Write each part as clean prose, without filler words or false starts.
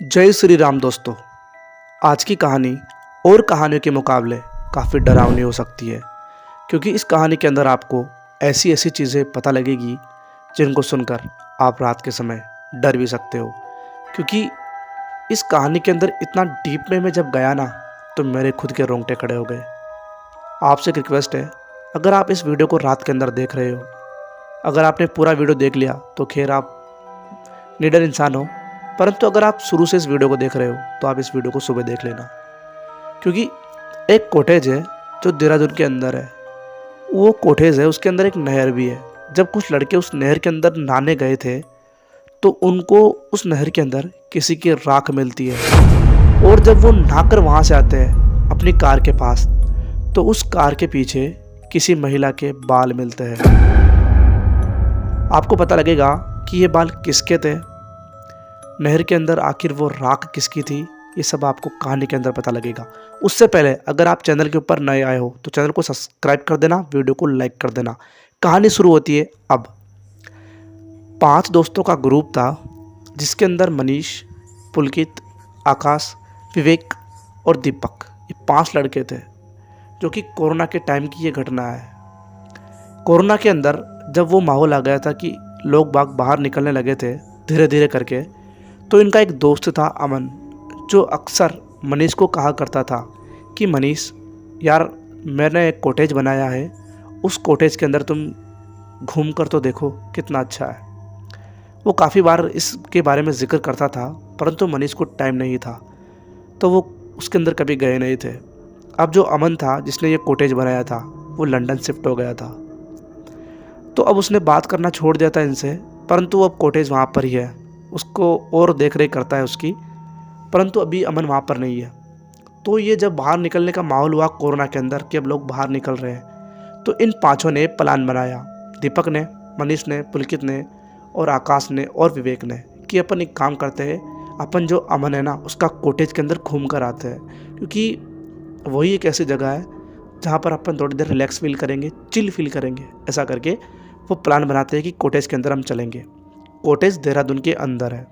जय श्री राम दोस्तों। आज की कहानी और कहानियों के मुकाबले काफ़ी डरावनी हो सकती है, क्योंकि इस कहानी के अंदर आपको ऐसी ऐसी चीज़ें पता लगेगी जिनको सुनकर आप रात के समय डर भी सकते हो। क्योंकि इस कहानी के अंदर इतना डीप में मैं जब गया ना, तो मेरे खुद के रोंगटे खड़े हो गए। आपसे एक रिक्वेस्ट है, अगर आप इस वीडियो को रात के अंदर देख रहे हो, अगर आपने पूरा वीडियो देख लिया तो खैर आप निडर इंसान हो, परंतु अगर आप शुरू से इस वीडियो को देख रहे हो तो आप इस वीडियो को सुबह देख लेना। क्योंकि एक कॉटेज है जो देहरादून के अंदर है। वो कॉटेज है, उसके अंदर एक नहर भी है। जब कुछ लड़के उस नहर के अंदर नहाने गए थे तो उनको उस नहर के अंदर किसी की राख मिलती है, और जब वो नहाकर वहाँ से आते हैं अपनी कार के पास, तो उस कार के पीछे किसी महिला के बाल मिलते हैं। आपको पता लगेगा कि ये बाल किसके थे, नहर के अंदर आखिर वो राख किसकी थी, ये सब आपको कहानी के अंदर पता लगेगा। उससे पहले अगर आप चैनल के ऊपर नए आए हो तो चैनल को सब्सक्राइब कर देना, वीडियो को लाइक कर देना। कहानी शुरू होती है अब। 5 दोस्तों का ग्रुप था, जिसके अंदर मनीष, पुलकित, आकाश, विवेक और दीपक, ये 5 लड़के थे। जो कि कोरोना के टाइम की ये घटना है। कोरोना के अंदर जब वो माहौल आ गया था कि लोग बाग बाहर निकलने लगे थे धीरे धीरे करके, तो इनका एक दोस्त था अमन, जो अक्सर मनीष को कहा करता था कि मनीष यार, मैंने एक कॉटेज बनाया है, उस कॉटेज के अंदर तुम घूम कर तो देखो कितना अच्छा है। वो काफ़ी बार इसके बारे में जिक्र करता था, परंतु मनीष को टाइम नहीं था, तो वो उसके अंदर कभी गए नहीं थे। अब जो अमन था जिसने ये कॉटेज बनाया था, वो लंदन शिफ्ट हो गया था, तो अब उसने बात करना छोड़ दिया था इनसे, परंतु अब कॉटेज वहाँ पर ही है, उसको और देख रेख करता है उसकी, परंतु अभी अमन वहाँ पर नहीं है। तो ये जब बाहर निकलने का माहौल हुआ कोरोना के अंदर कि अब लोग बाहर निकल रहे हैं, तो इन 5 ने प्लान बनाया, दीपक ने, मनीष ने, पुलकित ने और आकाश ने और विवेक ने, कि अपन एक काम करते हैं, अपन जो अमन है ना उसका कॉटेज के अंदर घूम कर आते हैं, क्योंकि वही एक ऐसी जगह है जहाँ पर अपन थोड़ी देर रिलैक्स फील करेंगे, चिल फील करेंगे। ऐसा करके वो प्लान बनाते हैं कि कॉटेज के अंदर हम चलेंगे। कॉटेज देहरादून के अंदर है।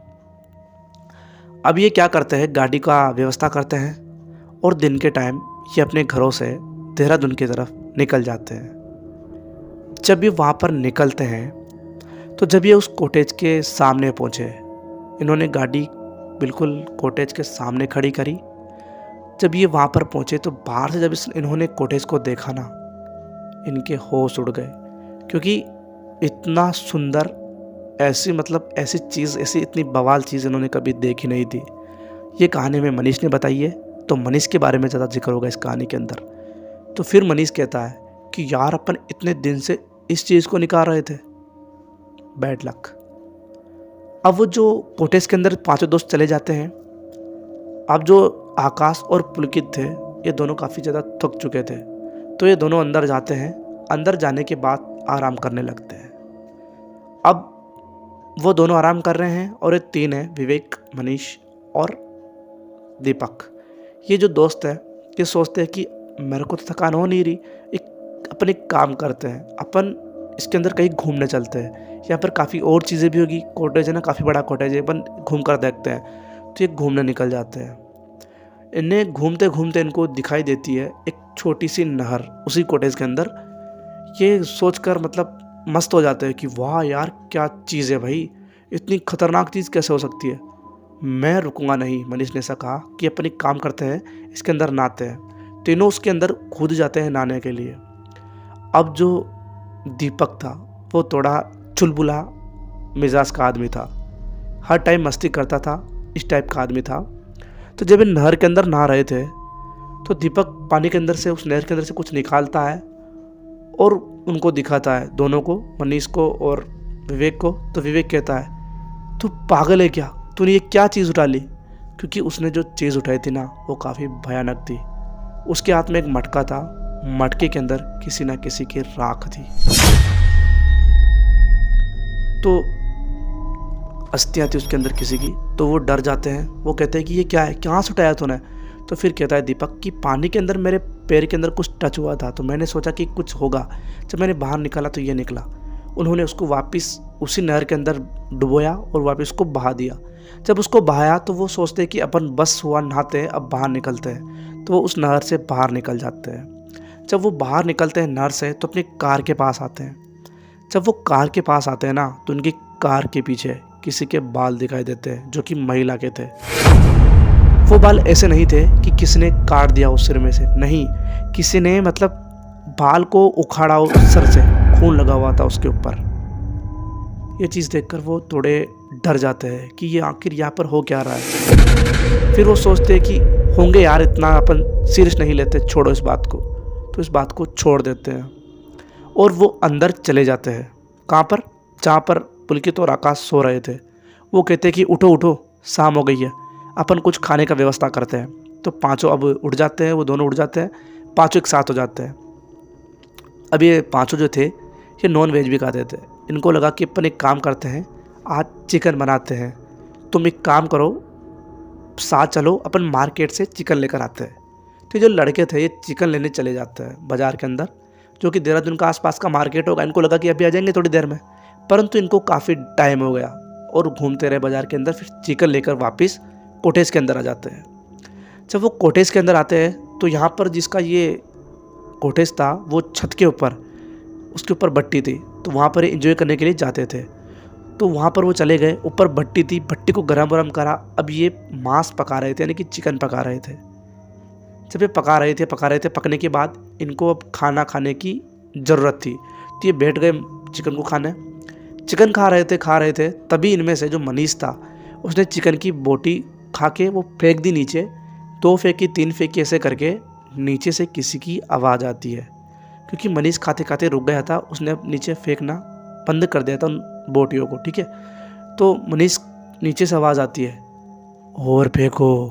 अब ये क्या करते हैं, गाड़ी का व्यवस्था करते हैं और दिन के टाइम ये अपने घरों से देहरादून की तरफ निकल जाते हैं। जब ये वहाँ पर निकलते हैं तो जब ये उस कॉटेज के सामने पहुँचे, इन्होंने गाड़ी बिल्कुल कॉटेज के सामने खड़ी करी। जब ये वहाँ पर पहुँचे तो बाहर से जब इन्होंने कॉटेज को देखा ना, इनके होश उड़ गए, क्योंकि इतना सुंदर ऐसी चीज़, ऐसी इतनी बवाल चीज़ इन्होंने कभी देखी नहीं थी। ये कहानी में मनीष ने बताई है, तो मनीष के बारे में ज़्यादा जिक्र होगा इस कहानी के अंदर। तो फिर मनीष कहता है कि यार, अपन इतने दिन से इस चीज़ को निकाल रहे थे, बैड लक। अब वो जो कॉटेज के अंदर 5 दोस्त चले जाते हैं। अब जो आकाश और पुलकित थे, ये दोनों काफ़ी ज़्यादा थक चुके थे, तो ये दोनों अंदर जाते हैं। अंदर जाने के बाद आराम करने लगते हैं। अब वो दोनों आराम कर रहे हैं और ये 3 हैं, विवेक, मनीष और दीपक। ये जो दोस्त है ये सोचते हैं कि मेरे को तो थकान हो नहीं रही, अपन एक काम करते हैं, अपन इसके अंदर कहीं घूमने चलते हैं, यहाँ पर काफ़ी और चीज़ें भी होगी। कॉटेज है ना, काफ़ी बड़ा कॉटेज है, अपन घूम कर देखते हैं। तो ये घूमने निकल जाते हैं। इन्हें घूमते घूमते इनको दिखाई देती है एक छोटी सी नहर उसी कॉटेज के अंदर। ये सोचकर मतलब मस्त हो जाते हैं कि वाह यार, क्या चीज़ है भाई, इतनी खतरनाक चीज़ कैसे हो सकती है। मैं रुकूंगा नहीं, मनीष ने ऐसा कहा कि अपन एक काम करते हैं, इसके अंदर नहाते हैं। तीनों उसके अंदर कूद जाते हैं नहाने के लिए। अब जो दीपक था वो थोड़ा चुलबुला मिजाज का आदमी था, हर टाइम मस्ती करता था, इस टाइप का आदमी था। तो जब इन नहर के अंदर नहा रहे थे तो दीपक पानी के अंदर से, उस नहर के अंदर से कुछ निकालता है और उनको दिखाता है, दोनों को, मनीष को और विवेक को। तो विवेक कहता है, तू पागल है क्या, तूने ये क्या चीज़ उठा ली? क्योंकि उसने जो चीज़ उठाई थी ना वो काफ़ी भयानक थी। उसके हाथ में एक मटका था, मटके के अंदर किसी ना किसी की राख थी। तो अस्थियाँ थी उसके अंदर किसी की। तो वो डर जाते हैं, वो कहते हैं कि ये क्या है, कहाँ से उठाया तूने? तो फिर कहता है दीपक कि पानी के अंदर मेरे पैर के अंदर कुछ टच हुआ था, तो मैंने सोचा कि कुछ होगा। जब मैंने बाहर निकाला तो ये निकला। उन्होंने उसको वापस उसी नहर के अंदर डुबोया और वापस उसको बहा दिया। जब उसको बहाया तो वो सोचते हैं कि अपन बस हुआ नहाते हैं, अब बाहर निकलते हैं। तो वो उस नहर से बाहर निकल जाते हैं। जब वो बाहर निकलते हैं नहर से तो अपनी कार के पास आते हैं। जब वो कार के पास आते हैं ना, तो उनकी कार के पीछे किसी के बाल दिखाई देते हैं जो कि महिला के थे। वो बाल ऐसे नहीं थे कि किसी ने काट दिया उस सिर में से, नहीं, किसी ने मतलब बाल को उखाड़ा उस सर से, खून लगा हुआ था उसके ऊपर। ये चीज़ देखकर वो थोड़े डर जाते हैं कि ये आखिर यहाँ पर हो क्या रहा है। फिर वो सोचते हैं कि होंगे यार, इतना अपन सीरियस नहीं लेते, छोड़ो इस बात को। तो इस बात को छोड़ देते हैं और वो अंदर चले जाते हैं। कहाँ पर? जहाँ पर पुलकित और आकाश सो रहे थे। वो कहते हैं कि उठो उठो, शाम हो गई है, अपन कुछ खाने का व्यवस्था करते हैं। तो पांचों अब उठ जाते हैं, वो दोनों उठ जाते हैं, पांचों एक साथ हो जाते हैं। अब ये पांचों जो थे ये नॉन वेज भी खाते थे। इनको लगा कि अपन एक काम करते हैं, आज चिकन बनाते हैं। तुम एक काम करो, साथ चलो, अपन मार्केट से चिकन लेकर आते हैं। तो जो लड़के थे ये चिकन लेने चले जाते हैं बाज़ार के अंदर, जो कि देहरादून का आसपास का मार्केट होगा। इनको लगा कि अभी आ जाएंगे थोड़ी देर में, परंतु इनको काफ़ी टाइम हो गया और घूमते रहे बाज़ार के अंदर। फिर चिकन लेकर वापस कॉटेज के अंदर आ जाते हैं। जब वो कॉटेज के अंदर आते हैं तो यहाँ पर जिसका ये कॉटेज था वो छत के ऊपर, उसके ऊपर भट्टी थी, तो वहाँ पर एंजॉय करने के लिए जाते थे। तो वहाँ पर वो चले गए, ऊपर भट्टी थी, भट्टी को गरम गरम करा। अब ये मांस पका रहे थे, यानी कि चिकन पका रहे थे। जब ये पका रहे थे, पकने के बाद इनको अब खाना खाने की ज़रूरत थी, तो ये बैठ गए चिकन को खाने। चिकन खा रहे थे, तभी इनमें से जो मनीष था उसने चिकन की बोटी खा के वो फेंक दी नीचे। 2 फेंकी, 3 फेंकी, ऐसे करके नीचे से किसी की आवाज़ आती है। क्योंकि मनीष खाते खाते रुक गया था, उसने अब नीचे फेंकना बंद कर दिया था उन बोटियों को, ठीक है। तो मनीष नीचे से आवाज़ आती है, और फेंको,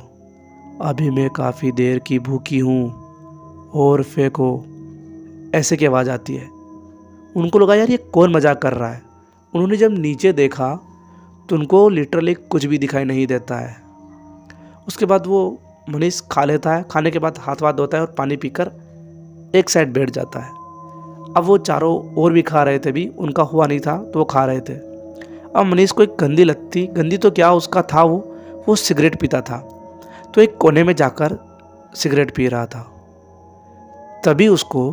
अभी मैं काफ़ी देर की भूखी हूँ, और फेंको, ऐसे की आवाज़ आती है। उनको लगा यार ये कौन मजाक कर रहा है। उन्होंने जब नीचे देखा तो उनको लिटरली कुछ भी दिखाई नहीं देता है। उसके बाद वो मनीष खा लेता है, खाने के बाद हाथ वाथ धोता है और पानी पीकर एक साइड बैठ जाता है। अब वो चारों और भी खा रहे थे, भी उनका हुआ नहीं था तो वो खा रहे थे। अब मनीष को एक गंदी लत थी, गंदी तो क्या उसका था, वो सिगरेट पीता था। तो एक कोने में जाकर सिगरेट पी रहा था। तभी उसको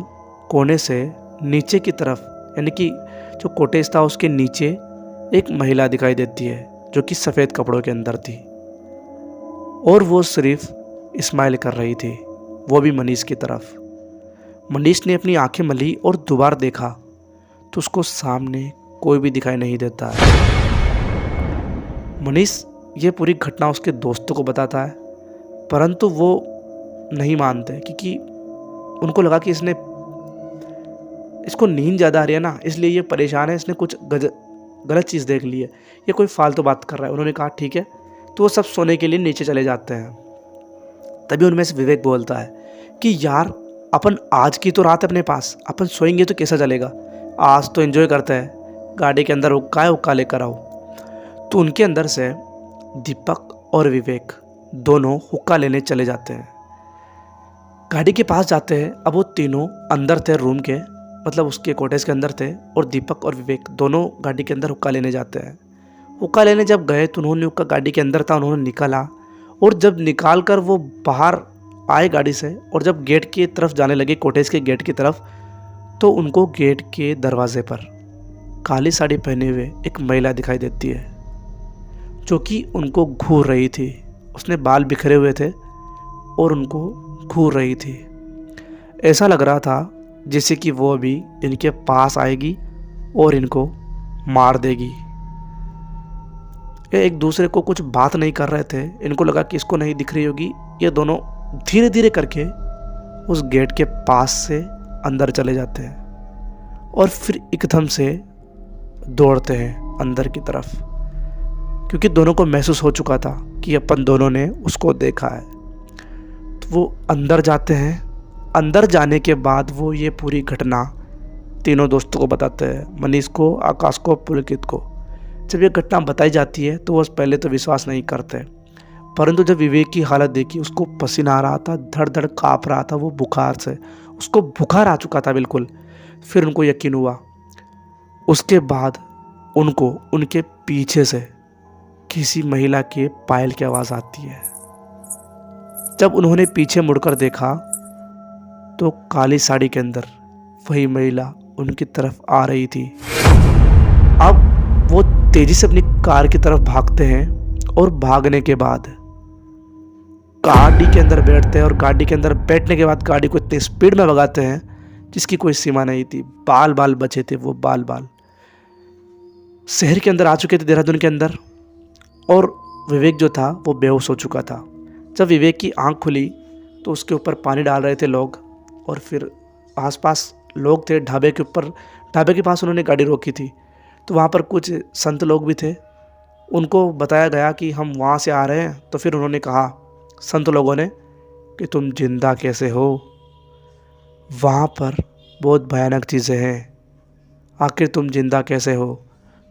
कोने से नीचे की तरफ, यानी कि जो कॉटेज था उसके नीचे एक महिला दिखाई देती है जो कि सफ़ेद कपड़ों के अंदर थी, और वो सिर्फ स्माइल कर रही थी, वो भी मनीष की तरफ। मनीष ने अपनी आंखें मली और दोबारा देखा तो उसको सामने कोई भी दिखाई नहीं देता है। मनीष ये पूरी घटना उसके दोस्तों को बताता है, परंतु वो नहीं मानते, क्योंकि उनको लगा कि इसको नींद ज़्यादा आ रही है ना, इसलिए ये परेशान है, इसने कुछ गलत चीज़ देख ली है, ये कोई फालतू बात कर रहा है। उन्होंने कहा ठीक है। तो वो सब सोने के लिए नीचे चले जाते हैं। तभी उनमें से विवेक बोलता है कि यार अपन आज की तो रात अपने पास, अपन सोएंगे तो कैसा चलेगा, आज तो एंजॉय करते हैं, गाड़ी के अंदर हुक्का लेकर आओ। तो उनके अंदर से दीपक और विवेक दोनों हुक्का लेने चले जाते हैं। गाड़ी के पास जाते हैं। अब वो तीनों अंदर थे रूम के, मतलब उसके कॉटेज के अंदर थे, और दीपक और विवेक दोनों गाड़ी के अंदर हुक्का लेने जाते हैं। हुक्का लेने जब गए तो उन्होंने हुक्का गाड़ी के अंदर था, उन्होंने निकाला, और जब निकाल कर वो बाहर आए गाड़ी से और जब गेट की तरफ जाने लगे, कॉटेज के गेट की तरफ, तो उनको गेट के दरवाजे पर काली साड़ी पहने हुए एक महिला दिखाई देती है जो कि उनको घूर रही थी। उसने बाल बिखरे हुए थे और उनको घूर रही थी। ऐसा लग रहा था जैसे कि वो अभी इनके पास आएगी और इनको मार देगी। ये एक दूसरे को कुछ बात नहीं कर रहे थे, इनको लगा कि इसको नहीं दिख रही होगी। ये दोनों धीरे धीरे करके उस गेट के पास से अंदर चले जाते हैं और फिर एकदम से दौड़ते हैं अंदर की तरफ, क्योंकि दोनों को महसूस हो चुका था कि अपन दोनों ने उसको देखा है। तो वो अंदर जाते हैं। अंदर जाने के बाद वो ये पूरी घटना तीनों दोस्तों को बताते हैं, मनीष को, आकाश को, पुलकित को। जब ये घटना बताई जाती है तो वो पहले तो विश्वास नहीं करते, परंतु जब विवेक की हालत देखी, उसको पसीना आ रहा था, धड़ धड़ काँप रहा था वो बुखार से, उसको बुखार आ चुका था बिल्कुल। फिर उनको यकीन हुआ। उसके बाद उनको उनके पीछे से किसी महिला के पायल की आवाज़ आती है। जब उन्होंने पीछे मुड़कर देखा तो काली साड़ी के अंदर वही महिला उनकी तरफ आ रही थी। अब वो तेजी से अपनी कार की तरफ भागते हैं और भागने के बाद गाड़ी के अंदर बैठते हैं और गाड़ी के अंदर बैठने के बाद गाड़ी को इतनी स्पीड में भगाते हैं जिसकी कोई सीमा नहीं थी। बाल बाल बचे थे वो, बाल बाल शहर के अंदर आ चुके थे, देहरादून के अंदर। और विवेक जो था वो बेहोश हो चुका था। जब विवेक की आंख खुली तो उसके ऊपर पानी डाल रहे थे लोग, और फिर आसपास लोग थे ढाबे के ऊपर। ढाबे के पास उन्होंने गाड़ी रोकी थी तो वहाँ पर कुछ संत लोग भी थे। उनको बताया गया कि हम वहाँ से आ रहे हैं। तो फिर उन्होंने कहा संत लोगों ने कि तुम जिंदा कैसे हो, वहाँ पर बहुत भयानक चीज़ें हैं, आखिर तुम जिंदा कैसे हो।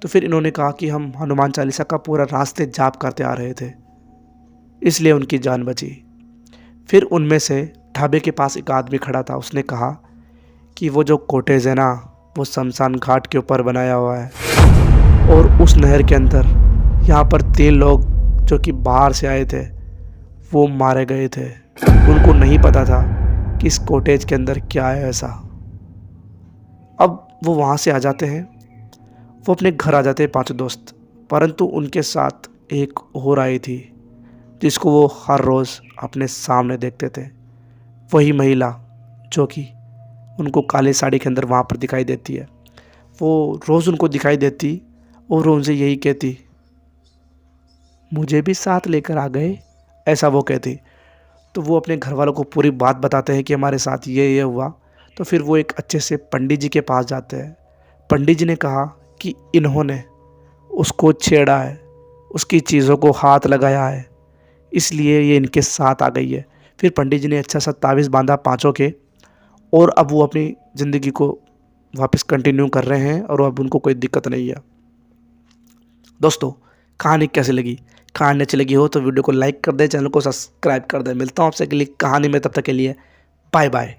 तो फिर इन्होंने कहा कि हम हनुमान चालीसा का पूरा रास्ते जाप करते आ रहे थे, इसलिए उनकी जान बची। फिर उनमें से ढाबे के पास एक आदमी खड़ा था, उसने कहा कि वो जो कॉटेज है ना, वो शमशान घाट के ऊपर बनाया हुआ है और उस नहर के अंदर यहाँ पर 3 लोग जो कि बाहर से आए थे वो मारे गए थे। उनको नहीं पता था कि इस कॉटेज के अंदर क्या है ऐसा। अब वो वहाँ से आ जाते हैं, वो अपने घर आ जाते हैं 5 दोस्त। परंतु उनके साथ एक और आई थी जिसको वो हर रोज़ अपने सामने देखते थे। वही महिला जो कि उनको काली साड़ी के अंदर वहाँ पर दिखाई देती है। वो रोज़ उनको दिखाई देती और वो उनसे यही कहती, मुझे भी साथ लेकर आ गए, ऐसा वो कहती। तो वो अपने घर वालों को पूरी बात बताते हैं कि हमारे साथ ये हुआ। तो फिर वो एक अच्छे से पंडित जी के पास जाते हैं। पंडित जी ने कहा कि इन्होंने उसको छेड़ा है, उसकी चीज़ों को हाथ लगाया है, इसलिए ये इनके साथ आ गई है। फिर पंडित जी ने अच्छा सा तावीज़ बांधा 5 के, और अब वो अपनी ज़िंदगी को वापस कंटिन्यू कर रहे हैं और अब उनको कोई दिक्कत नहीं है। दोस्तों, कहानी कैसी लगी? कहानी अच्छी लगी हो तो वीडियो को लाइक कर दें, चैनल को सब्सक्राइब कर दें। मिलता हूँ आपसे अगली कहानी में, तब तक के लिए बाय बाय।